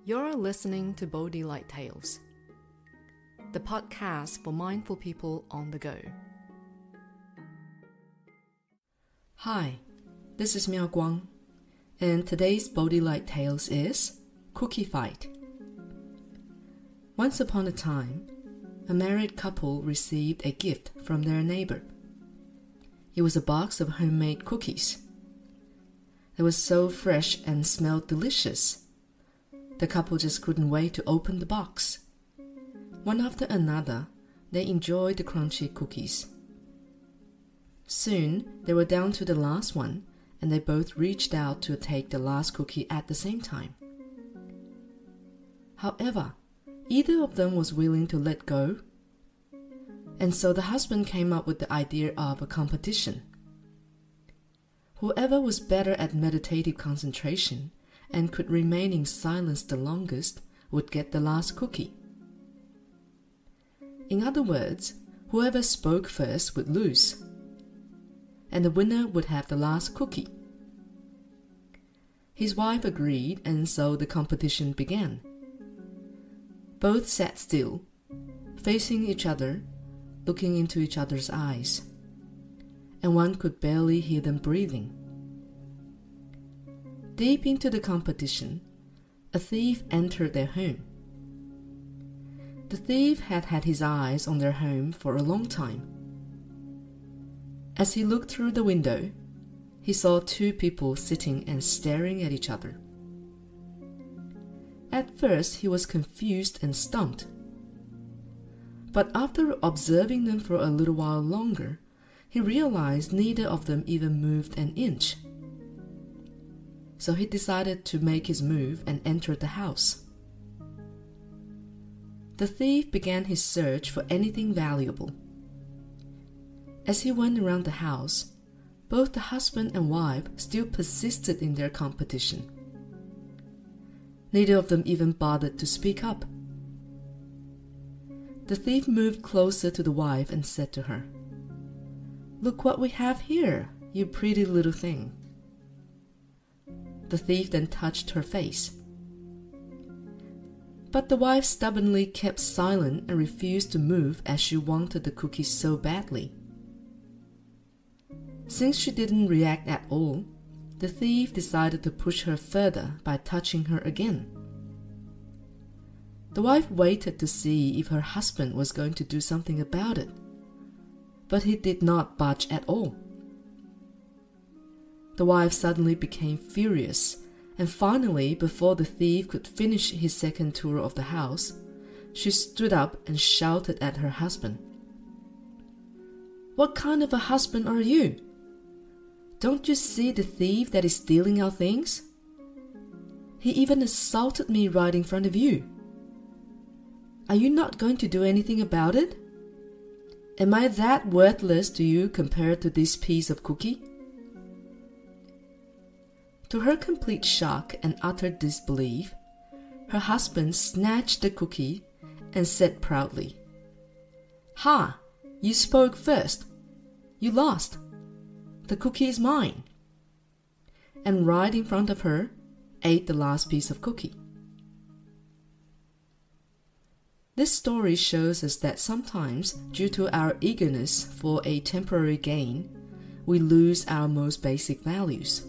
You're listening to Bodhi Light Tales, the podcast for mindful people on the go. Hi, this is Miao Guang, and today's Bodhi Light Tales is Cookie Fight. Once upon a time, a married couple received a gift from their neighbor. It was a box of homemade cookies. They were so fresh and smelled delicious. The couple just couldn't wait to open the box. One after another, they enjoyed the crunchy cookies. Soon, they were down to the last one, and they both reached out to take the last cookie at the same time. However, either of them was willing to let go, and so the husband came up with the idea of a competition. Whoever was better at meditative concentration and could remain in silence the longest would get the last cookie. In other words, whoever spoke first would lose, and the winner would have the last cookie. His wife agreed, and so the competition began. Both sat still, facing each other, looking into each other's eyes, and one could barely hear them breathing. Deep into the competition, a thief entered their home. The thief had had his eyes on their home for a long time. As he looked through the window, he saw two people sitting and staring at each other. At first, he was confused and stumped. But after observing them for a little while longer, he realized neither of them even moved an inch. So he decided to make his move and entered the house. The thief began his search for anything valuable. As he went around the house, both the husband and wife still persisted in their competition. Neither of them even bothered to speak up. The thief moved closer to the wife and said to her, "Look what we have here, you pretty little thing." The thief then touched her face. But the wife stubbornly kept silent and refused to move as she wanted the cookies so badly. Since she didn't react at all, the thief decided to push her further by touching her again. The wife waited to see if her husband was going to do something about it, but he did not budge at all. The wife suddenly became furious, and finally, before the thief could finish his second tour of the house, she stood up and shouted at her husband, "What kind of a husband are you? Don't you see the thief that is stealing our things? He even assaulted me right in front of you. Are you not going to do anything about it? Am I that worthless to you compared to this piece of cookie?" To her complete shock and utter disbelief, her husband snatched the cookie and said proudly, "Ha! You spoke first. You lost. The cookie is mine." And right in front of her, ate the last piece of cookie. This story shows us that sometimes, due to our eagerness for a temporary gain, we lose our most basic values.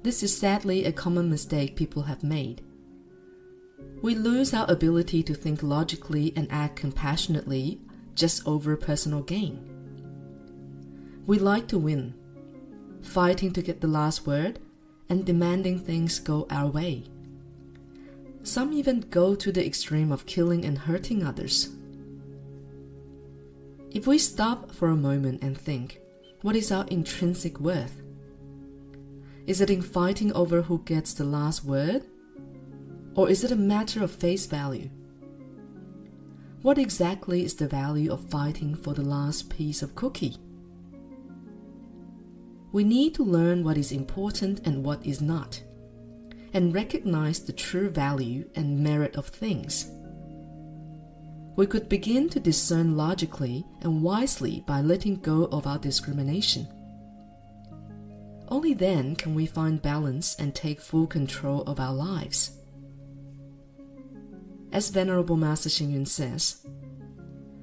This is sadly a common mistake people have made. We lose our ability to think logically and act compassionately just over personal gain. We like to win, fighting to get the last word and demanding things go our way. Some even go to the extreme of killing and hurting others. If we stop for a moment and think, what is our intrinsic worth? Is it in fighting over who gets the last word? Or is it a matter of face value? What exactly is the value of fighting for the last piece of cookie? We need to learn what is important and what is not, and recognize the true value and merit of things. We could begin to discern logically and wisely by letting go of our discrimination. Only then can we find balance and take full control of our lives. As Venerable Master Hsing Yun says,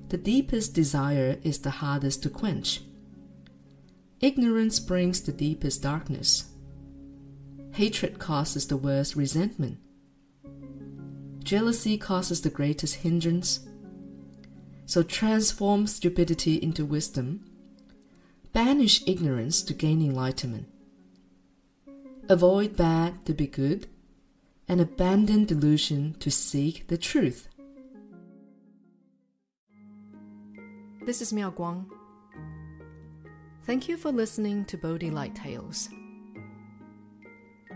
the deepest desire is the hardest to quench. Ignorance brings the deepest darkness. Hatred causes the worst resentment. Jealousy causes the greatest hindrance. So transform stupidity into wisdom. Banish ignorance to gain enlightenment. Avoid bad to be good, and abandon delusion to seek the truth. This is Miao Guang. Thank you for listening to Bodhi Light Tales.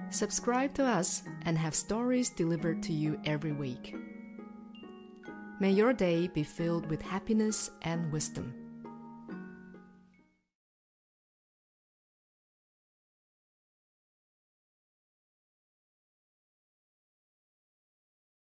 Subscribe to us and have stories delivered to you every week. May your day be filled with happiness and wisdom.